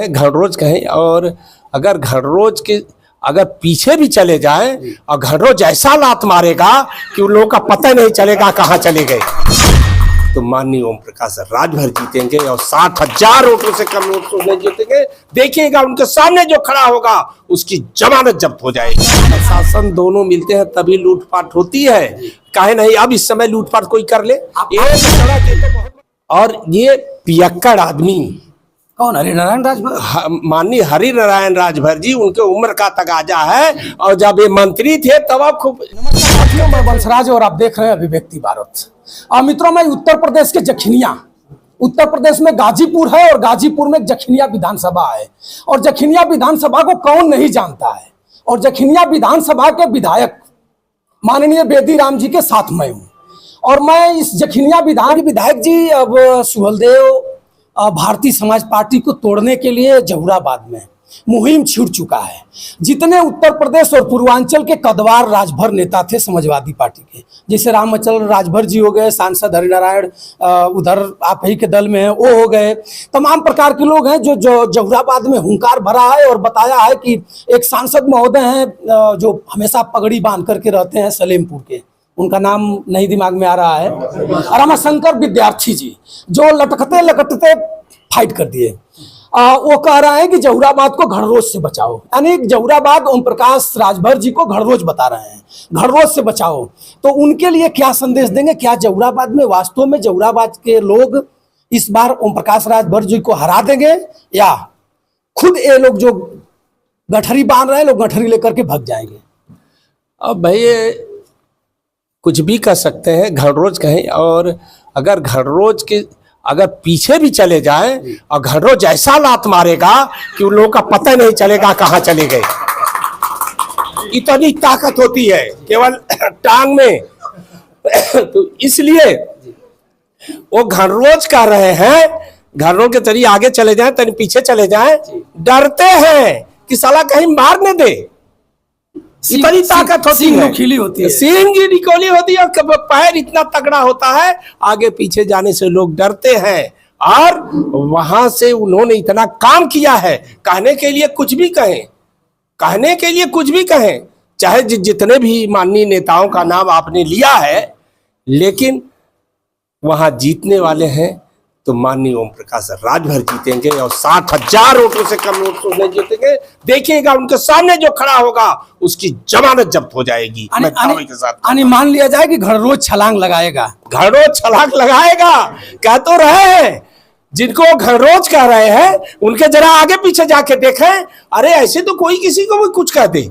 घररोज कहें, और अगर घररोज के अगर पीछे भी चले जाएं और घररोज ऐसा लात मारेगा कि उन लोगों का पता नहीं चलेगा कहाँ चले गए, तो माननीय ओम प्रकाश राजभर जीतेंगे और 60,000 वोटों से कम वोटों से जीतेंगे। देखिएगा उनके सामने जो खड़ा होगा उसकी जमानत जब्त हो जाएगी। शासन दोनों मिलते हैं तभी लूटपाट होती है, काहे नहीं अब इस समय लूटपाट कोई कर ले। और ये पियक्कड़ आदमी कौन? हरिनारायण राजभर, माननीय हरिनारायण राजभर जी, उनके उम्र का तगाजा है और जब ये मंत्री थे तब आप खूब। मैं वंशराज और आप देख रहे हैं अभिव्यक्ति भारत। और मित्रों, मैं उत्तर प्रदेश के जखनिया, उत्तर प्रदेश में गाजीपुर है और गाजीपुर में जखनिया विधानसभा है। और जखनिया विधानसभा को कौन नहीं जानता है। और जखनिया विधानसभा के विधायक माननीय बेदी राम जी के साथ मैं हूँ। और मैं इस जखनिया विधायक जी अब सुहलदेव भारतीय समाज पार्टी को तोड़ने के लिए जहुराबाद में मुहिम छिड़ चुका है। जितने उत्तर प्रदेश और पूर्वांचल के कदवार राजभर नेता थे समाजवादी पार्टी के, जैसे रामचंद्र राजभर जी हो गए, सांसद हरिनारायण उधर आप ही के दल में हैं, वो हो गए, तमाम प्रकार के लोग हैं जो जहुराबाद में हुंकार भरा है। और बताया है कि एक सांसद महोदय हैं जो हमेशा पगड़ी बांध करके रहते हैं सलेमपुर के, उनका नाम नहीं दिमाग में आ रहा है, रमाशंकर विद्यार्थी जी, जो लटकते लटकते फाइट कर दिए। वो कह रहा है कि जहुराबाद को घररोज से बचाओ, यानी जहुराबाद ओम प्रकाश राजभर जी को घररोज बता रहे हैं, घररोज से बचाओ। तो उनके लिए क्या संदेश देंगे? क्या जहुराबाद में वास्तव में जहुराबाद के लोग इस बार ओम प्रकाश राजभर जी को हरा देंगे, या खुद ये लोग जो गठरी बांध रहे हैं लोग गठरी लेकर के भाग जाएंगे? अब भाई कुछ भी कर सकते हैं, घररोज कहें, और अगर घररोज के अगर पीछे भी चले जाएं और घररोज ऐसा लात मारेगा कि उन लोगों का पता नहीं चलेगा कहाँ चले गए। इतनी ताकत होती है केवल टांग में। तो इसलिए वो घररोज कर रहे हैं, घररोज के तरी आगे चले जाएं तरी पीछे चले जाएं, डरते हैं कि साला कहीं मार न दे। इतनी ताकत होती है, खिली होती है, सींग की निकोली होती है, और पैर इतना तगड़ा होता है, आगे पीछे जाने से लोग डरते हैं। और वहां से उन्होंने इतना काम किया है, कहने के लिए कुछ भी कहें, कहने के लिए कुछ भी कहें, चाहे जितने भी माननीय नेताओं का नाम आपने लिया है, लेकिन वहां जीतने वाले हैं तो माननीय ओम प्रकाश राजभर जीतेंगे और 60,000 वोटों से कम वोटों से जीतेंगे। देखिएगा उनके सामने जो खड़ा होगा उसकी जमानत जब्त हो जाएगी। के साथ मान लिया जाए कि घररोज छलांग लगाएगा, घररोज छलांग लगाएगा, कह तो रहे हैं। जिनको घररोज कह रहे हैं उनके जरा आगे पीछे जाके देखें, अरे ऐसे तो कोई किसी को भी कुछ कह दे,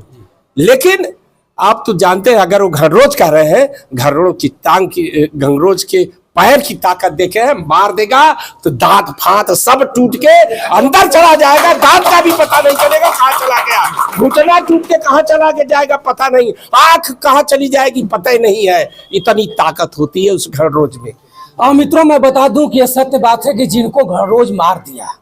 लेकिन आप तो जानते हैं अगर वो घररोज कह रहे हैं, घररोज की टांग की, घररोज के पैर की ताकत देखे हैं, मार देगा तो दांत फांत सब टूट के अंदर चला जाएगा, दांत का भी पता नहीं चलेगा कहाँ चला गया, घुटना टूट के कहाँ चला के जाएगा पता नहीं, आंख कहाँ चली जाएगी पता ही नहीं है। इतनी ताकत होती है उस घररोज में। और मित्रों, मैं बता दूं कि यह सत्य बात है कि जिनको घररोज मार दिया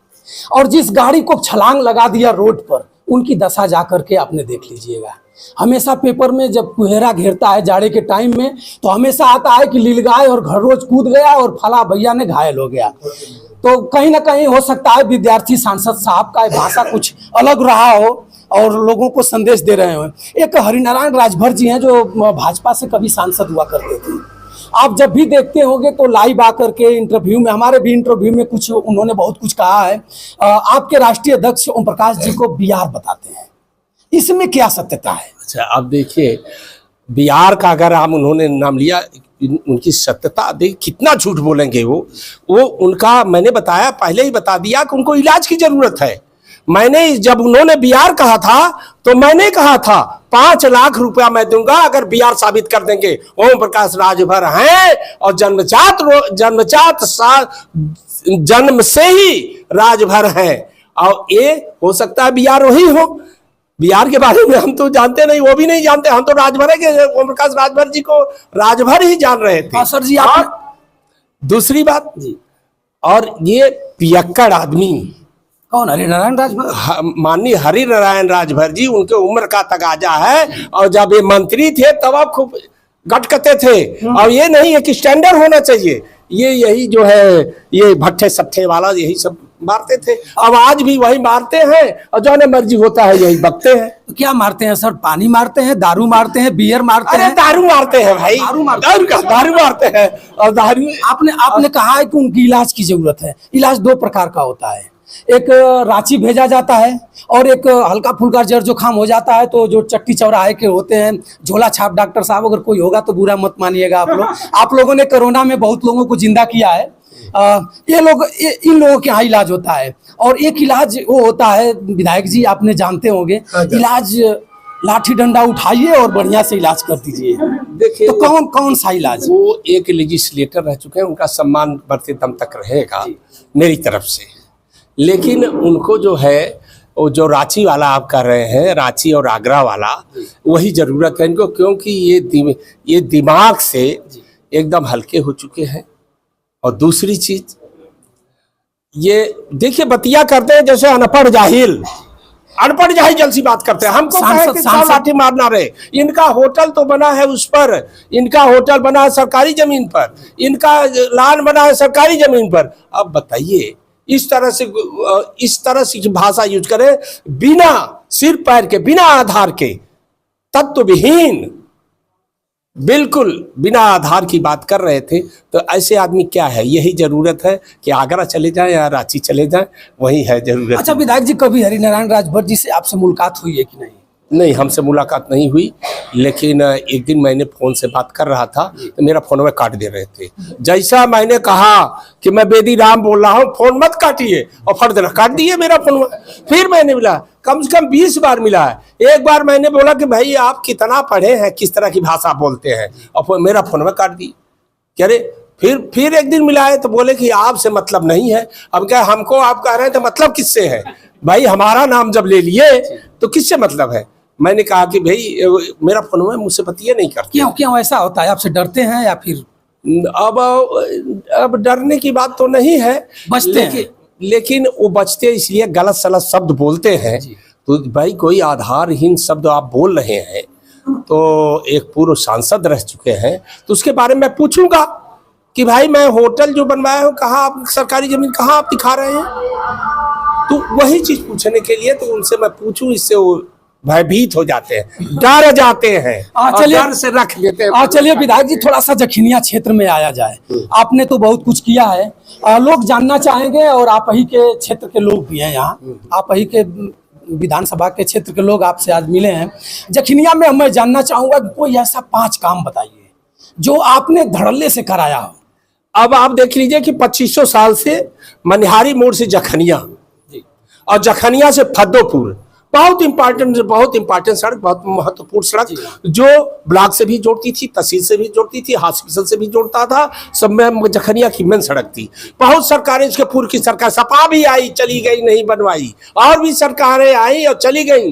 और जिस गाड़ी को छलांग लगा दिया रोड पर, उनकी दशा जा करके आपने देख लीजिएगा। हमेशा पेपर में जब कुहेरा घेरता है जाड़े के टाइम में, तो हमेशा आता है कि लीलगाय और घररोज कूद गया और फला भैया ने घायल हो गया। तो कहीं ना कहीं हो सकता है विद्यार्थी सांसद साहब का भाषा कुछ अलग रहा हो और लोगों को संदेश दे रहे हो। एक हरिनारायण राजभर जी हैं जो भाजपा से कभी सांसद हुआ करते थे। आप जब भी देखते होंगे तो लाइव आकर के इंटरव्यू में, हमारे भी इंटरव्यू में कुछ उन्होंने बहुत कुछ कहा है। आपके राष्ट्रीय अध्यक्ष ओम प्रकाश जी को बिहार बताते हैं, इसमें क्या सत्यता है? अच्छा, अब देखिए बिहार का अगर हम उन्होंने नाम लिया, उनकी सत्यता देख कितना झूठ बोलेंगे वो उनका मैंने बताया, पहले ही बता दिया कि उनको इलाज की जरूरत है। मैंने जब उन्होंने बिहार कहा था तो मैंने कहा था 5 लाख रुपया मैं दूंगा अगर बिहार साबित कर देंगे ओम प्रकाश राजभर हैं और जन्म से ही राजभर हैं। और ये हो सकता है बिहार वही हो, बिहार के बारे में हम तो जानते नहीं, वो भी नहीं जानते, हम तो राजभर है कि ओम प्रकाश राजभर जी को राजभर ही जान रहे थे। सर जी, आप दूसरी बात जी, और ये पियक्कड़ आदमी कौन? हरिनारायण राजभर, माननीय हरिनारायण राजभर जी, उनके उम्र का तगाजा है और जब ये मंत्री थे तब आप खूब गटकते थे। और ये नहीं है कि स्टैंडर्ड होना चाहिए, ये यही जो है ये भट्ठे सट्ठे वाला यही सब मारते थे, अब आज भी वही मारते हैं और जो ने मर्जी होता है यही बकते हैं। तो क्या मारते हैं सर? पानी मारते हैं, दारू मारते हैं, बियर मारते अरे हैं? दारू मारते हैं भाई, दारू मारते दारू मारते हैं। और दारू आपने कहा है कि उनकी इलाज की जरूरत है। इलाज दो प्रकार का होता है, एक रांची भेजा जाता है और एक हल्का फुल्का जर जुखाम हो जाता है तो जो चट्टी चौराहे के होते हैं झोला छाप डॉक्टर साहब, अगर कोई होगा तो बुरा मत मानिएगा आप लोग। आप लोगों ने कोरोना में बहुत लोगों को जिंदा किया है। इन लोगों के यहाँ इलाज होता है। और एक इलाज वो होता है विधायक जी, आपने जानते होंगे, इलाज लाठी डंडा उठाइए और बढ़िया से इलाज कर दीजिए। देखिए, तो कौन सा इलाज? वो एक लेजिस्लेटर रह चुके हैं, उनका सम्मान बढ़ते दम तक रहेगा मेरी तरफ से। लेकिन उनको जो है वो जो रांची वाला आप कर रहे हैं, रांची और आगरा वाला, वही ज़रूरत है इनको, क्योंकि ये दिमाग से एकदम हल्के हो चुके हैं। और दूसरी चीज ये देखिए, बतिया करते हैं जैसे अनपढ़ जाहिल जैसी बात करते हैं। हमको कहे कि सब लाठी मारना रहे। इनका होटल तो बना है उस पर, इनका होटल बना है सरकारी जमीन पर, इनका लान बना है सरकारी जमीन पर। अब बताइए, इस तरह से भाषा यूज करे, बिना सिर पैर के, बिना आधार के, तत्व विहीन, बिल्कुल बिना आधार की बात कर रहे थे। तो ऐसे आदमी क्या है? यही जरूरत है कि आगरा चले जाएं या रांची चले जाएं, वही है जरूरत। अच्छा विधायक जी, कभी हरिनारायण राजभर जी से आपसे मुलाकात हुई है कि नहीं? नहीं, हमसे मुलाकात नहीं हुई, लेकिन एक दिन मैंने फोन से बात कर रहा था तो मेरा फोन में काट दे रहे थे। जैसा मैंने कहा कि मैं बेदी राम बोल रहा हूँ, फोन मत काटिए, और फट देना काट दिए मेरा फोन। फिर मैंने मिला, कम से कम 20 बार मिला है। एक बार मैंने बोला कि भाई आप कितना पढ़े हैं, किस तरह की भाषा बोलते हैं, और मेरा फोन में काट दी। कह रहे फिर एक दिन मिला है तो बोले कि आपसे मतलब नहीं है। अब क्या हमको आप कह रहे हैं तो मतलब किससे है भाई? हमारा नाम जब ले लिए तो किससे मतलब है? मैंने कहा कि भाई मेरा फोन में मुझसे बतिया नहीं करते। क्यों ऐसा होता है? आपसे डरते हैं या फिर? अब डरने की बात तो नहीं है, बचते हैं। लेकिन वो बचते इसलिए गलत सलत शब्द बोलते हैं। तो भाई कोई आधारहीन शब्द आप बोल रहे हैं, तो एक पूर्व सांसद रह चुके हैं तो उसके बारे में पूछूंगा कि भाई मैं होटल जो बनवाया हूँ, कहाँ आप सरकारी जमीन कहाँ आप दिखा रहे हैं? तो वही चीज पूछने के लिए तो उनसे मैं पूछूं, इससे वो भयभीत हो जाते हैं, डर जाते हैं, डर से रख लेते हैं। चलिए विधायक जी, थोड़ा सा जखिनिया क्षेत्र में आया जाए। आपने तो बहुत कुछ किया है, लोग जानना चाहेंगे, और आप ही के क्षेत्र के लोग भी हैं यहाँ, आप ही के विधानसभा के क्षेत्र के लोग आपसे आज मिले हैं। जखिनिया में मैं जानना चाहूंगा कि कोई ऐसा 5 काम बताइए जो आपने धड़ल्ले से कराया हो। अब आप देख लीजिए कि 2500 साल से मनिहारी मोड़ से जखनिया और जखनिया से फद्दोपुर बहुत इंपॉर्टेंट सड़क, बहुत महत्वपूर्ण सड़क, जो ब्लॉक से भी जोड़ती थी, तहसील से भी जोड़ती थी, हॉस्पिटल से भी जोड़ता था, सब में जखनिया की मेन सड़क थी। बहुत सरकारें, इसके पूर्व की सरकार सपा भी आई, चली गई, नहीं बनवाई, और भी सरकारें आई और चली गई,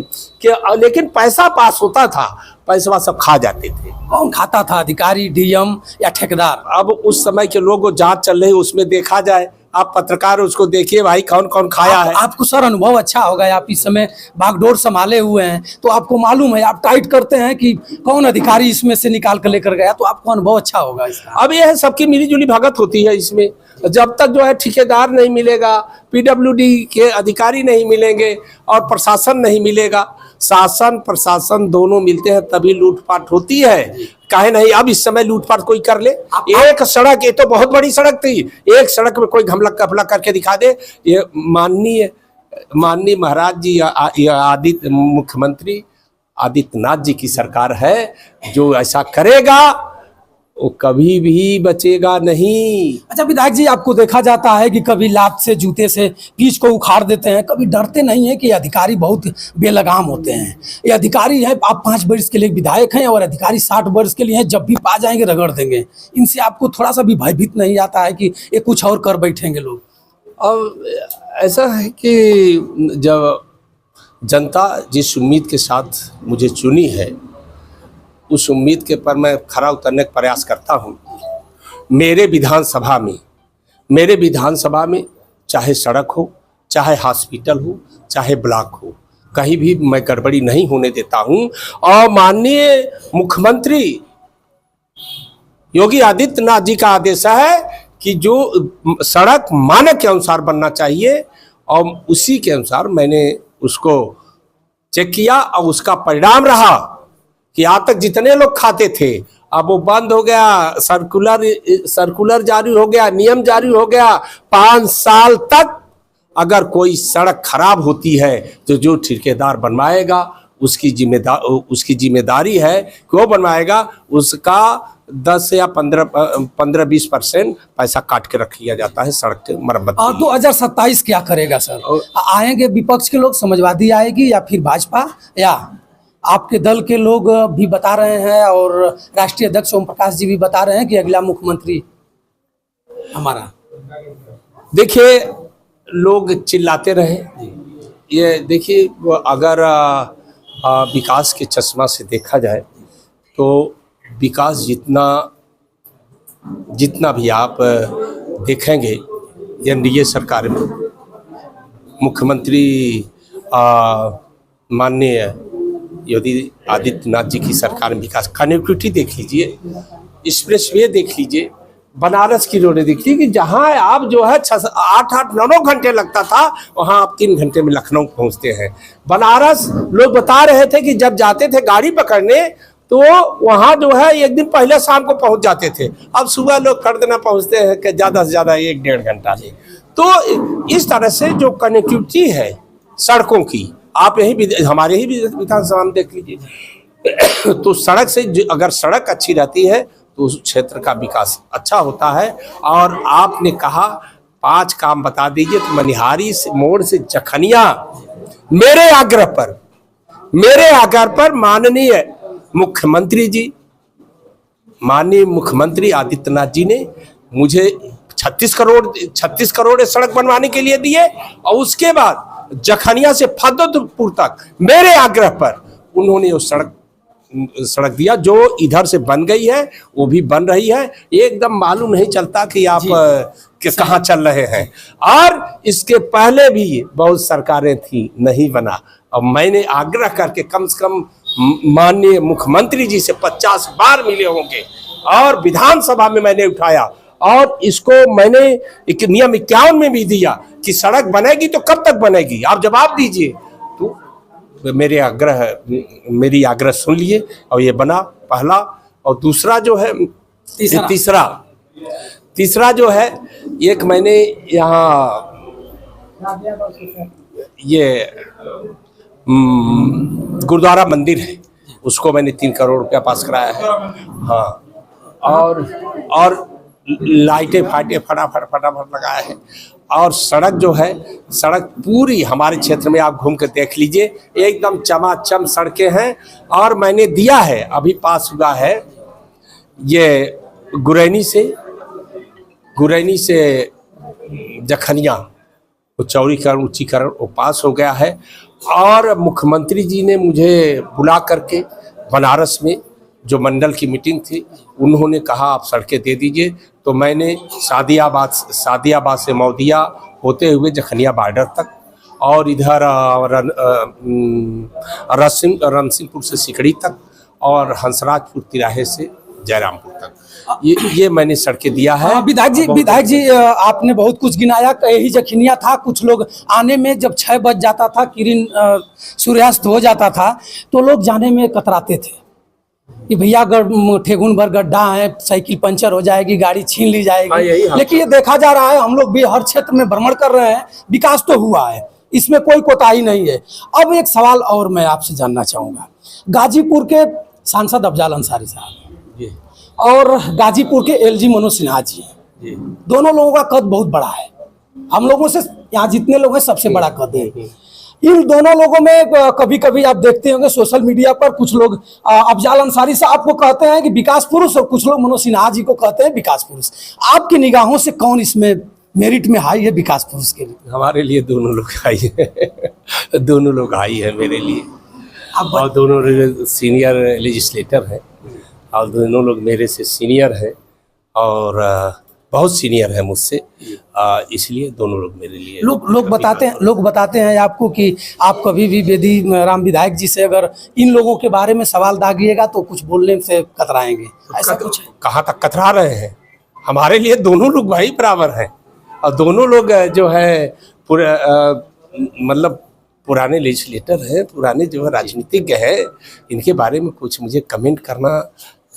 लेकिन पैसा पास होता था, पैसा सब खा जाते थे। कौन खाता था? अधिकारी, डीएम या ठेकेदार? अब उस समय के लोग, जांच चल रही है उसमें देखा जाए, आप पत्रकार उसको देखिए भाई कौन कौन खाया है। आपको सर अनुभव अच्छा होगा, आप इस समय बागडोर संभाले हुए हैं तो आपको मालूम है, आप टाइट करते हैं कि कौन अधिकारी इसमें से निकाल कर लेकर गया, तो आपको अनुभव अच्छा होगा इसका। अब यह है सबकी मिलीजुली भगत होती है इसमें। जब तक जो है ठेकेदार नहीं मिलेगा, पीडब्ल्यूडी के अधिकारी नहीं मिलेंगे और प्रशासन नहीं मिलेगा, शासन प्रशासन दोनों मिलते हैं तभी लूटपाट होती है। काहे नहीं? अब इस समय लूटपाट कोई कर ले, एक सड़क, ये तो बहुत बड़ी सड़क थी, एक सड़क में कोई घमला कपला करके दिखा दे। ये माननीय महाराज जी, आदित्य मुख्यमंत्री आदित्यनाथ जी की सरकार है, जो ऐसा करेगा वो कभी भी बचेगा नहीं। अच्छा विधायक जी, आपको देखा जाता है कि कभी लात से, जूते से पीछ को उखाड़ देते हैं, कभी डरते नहीं है कि अधिकारी बहुत बेलगाम होते हैं। ये अधिकारी है, आप 5 वर्ष के लिए विधायक हैं और अधिकारी 60 वर्ष के लिए हैं, जब भी पा जाएंगे रगड़ देंगे। इनसे आपको थोड़ा सा भी भयभीत नहीं आता है कि ये कुछ और कर बैठेंगे लोग? अब ऐसा है कि जब जनता जिस उम्मीद के साथ मुझे चुनी है, उस उम्मीद के पर मैं खरा उतरने का प्रयास करता हूँ। मेरे विधानसभा में चाहे सड़क हो, चाहे हॉस्पिटल हो, चाहे ब्लॉक हो, कहीं भी मैं गड़बड़ी नहीं होने देता हूँ। और माननीय मुख्यमंत्री योगी आदित्यनाथ जी का आदेश है कि जो सड़क मानक के अनुसार बनना चाहिए, और उसी के अनुसार मैंने उसको चेक किया और उसका परिणाम रहा कि आज तक जितने लोग खाते थे अब वो बंद हो गया, सर्कुलर जारी हो गया, नियम जारी हो गया। 5 साल तक अगर कोई सड़क खराब होती है तो जो ठेकेदार बनवाएगा उसकी जिम्मेदारी है कि वो बनवाएगा, उसका 10 या 15-20% पैसा काट के रख लिया जाता है सड़क के मरम्मत के लिए। 2027 क्या करेगा सर? आएंगे विपक्ष के लोग, समाजवादी आएगी या फिर भाजपा, या आपके दल के लोग भी बता रहे हैं और राष्ट्रीय अध्यक्ष ओम प्रकाश जी भी बता रहे हैं कि अगला मुख्यमंत्री हमारा? देखिए, लोग चिल्लाते रहे, ये देखिए अगर विकास के चश्मा से देखा जाए तो विकास जितना भी आप देखेंगे एनडीए सरकार में, मुख्यमंत्री माननीय योगी आदित्यनाथ जी की सरकार में विकास, कनेक्टिविटी देख लीजिए, एक्सप्रेसवे देख लीजिए, बनारस की रोडें देख लीजिए कि जहाँ आप जो है 8-9 घंटे लगता था वहाँ आप 3 घंटे में लखनऊ पहुँचते हैं। बनारस लोग बता रहे थे कि जब जाते थे गाड़ी पकड़ने तो वहाँ जो है एक दिन पहले शाम को पहुँच जाते थे, अब सुबह लोग कर देना पहुँचते हैं कि ज़्यादा से ज़्यादा 1-1.5 घंटा से। तो इस तरह से जो कनेक्टिविटी है सड़कों की, आप हमारे ही विधानसभा में देख लीजिए, तो सड़क से अगर सड़क अच्छी रहती है तो उस क्षेत्र का विकास अच्छा होता है। और आपने कहा 5 काम बता दीजिए, तो मनिहारी से मोड़ से जखनिया, मेरे आग्रह पर माननीय मुख्यमंत्री आदित्यनाथ जी ने मुझे 36 करोड़ सड़क बनवाने के लिए दिए, और उसके बाद जखनिया से फतेहपुर तक मेरे आग्रह पर उन्होंने वो सड़क दिया, जो इधर से बन गई है वो भी बन रही है, एकदम मालूम नहीं चलता कि आप कहाँ चल रहे हैं। और इसके पहले भी बहुत सरकारें थी, नहीं बना, और मैंने आग्रह करके कम से कम माननीय मुख्यमंत्री जी से 50 बार मिले होंगे और विधानसभा में मैंने उठाया, और इसको मैंने एक नियम 51 में भी दिया कि सड़क बनेगी तो कब तक बनेगी, आप जवाब दीजिए। तो मेरी आग्रह सुन लिए और ये बना पहला। और दूसरा जो है तीसरा जो है, एक मैंने यहाँ ये गुरुद्वारा मंदिर है, उसको मैंने 3 करोड़ रुपया पास कराया है। हाँ, और लाइटें फटाफट लगाया है। और सड़क जो है, सड़क पूरी हमारे क्षेत्र में आप घूम कर देख लीजिए, एकदम चमाचम सड़कें हैं। और मैंने दिया है, अभी पास हुआ है, ये गुरैनी से जखनिया वो चौड़ीकरण ऊंचीकरण वो पास हो गया है। और मुख्यमंत्री जी ने मुझे बुला करके बनारस में जो मंडल की मीटिंग थी, उन्होंने कहा आप सड़कें दे दीजिए, तो मैंने सादियाबाद से मौदिया होते हुए जखनिया बॉर्डर तक, और इधर रणसिंहपुर से सिकड़ी तक, और हंसराजपुर तिराहे से जयरामपुर तक, ये मैंने सड़कें दिया है। विधायक जी आपने बहुत कुछ गिनाया, यही जखनिया था। कुछ लोग आने में जब 6 बज जाता था, किरण सूर्यास्त हो जाता था, तो लोग जाने में कतराते थे कि भैया अगर ठेगुन भर गड्ढा है, साइकिल पंचर हो जाएगी, गाड़ी छीन ली जाएगी। लेकिन ये देखा जा रहा है, हम लोग भी हर क्षेत्र में भ्रमण कर रहे हैं, विकास तो हुआ है, इसमें कोई कोताही नहीं है। अब एक सवाल और मैं आपसे जानना चाहूँगा, गाजीपुर के सांसद अफजाल अंसारी साहब और गाजीपुर के एलजी मनोज सिन्हा जी हैं, दोनों लोगों का कद बहुत बड़ा है, हम लोगों से यहाँ जितने लोग हैं सबसे बड़ा कद है। इन दोनों लोगों में कभी कभी आप देखते होंगे सोशल मीडिया पर, कुछ लोग अफजाल अंसारी साहब को कहते हैं कि विकास पुरुष, और कुछ लोग मनोज सिन्हा जी को कहते हैं विकास पुरुष। आपकी निगाहों से कौन इसमें मेरिट में हाई है विकास पुरुष के लिए? हमारे लिए दोनों लोग हाई है दोनों लोग हाई है मेरे लिए, और दोनों सीनियर लेजिस्लेटर हैं, और दोनों लोग मेरे से सीनियर हैं, और बहुत सीनियर है मुझसे, इसलिए दोनों लोग मेरे लिए। लोग बताते हैं आपको कि आप कभी भी बेदी राम विधायक जी से अगर इन लोगों के बारे में सवाल दागिएगा तो कुछ बोलने से कतराएंगे, ऐसा कुछ है? कहाँ तक कतरा रहे हैं? हमारे लिए दोनों लोग भाई बराबर हैं, और दोनों लोग जो है मतलब पुराने लेजिस्लेटर हैं, पुराने जो है राजनीतिज्ञ हैं। इनके बारे में कुछ मुझे कमेंट करना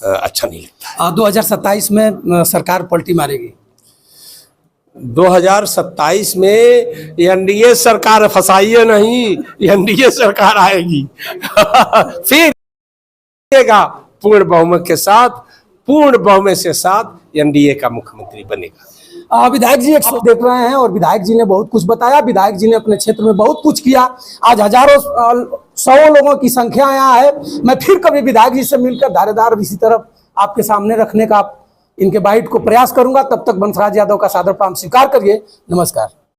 अच्छा नहीं लगता। 2027 में सरकार पलटी मारेगी। 2027 में एनडीए सरकार, फंसाइए नहीं, एनडीए सरकार आएगी फिर पूर्ण बहुमत के साथ, पूर्ण बहुमत के साथ एनडीए का मुख्यमंत्री बनेगा। विधायक जी एक शो देख रहे हैं और विधायक जी ने बहुत कुछ बताया। विधायक जी ने अपने क्षेत्र में बहुत कुछ किया। आज हजारों सौ लोगों की संख्या यहाँ है। मैं फिर कभी विधायक जी से मिलकर धारेदार इसी तरफ आपके सामने रखने का इनके बाइट को प्रयास करूंगा। तब तक बंसराज यादव का सादर प्रणाम स्वीकार करिए। नमस्कार।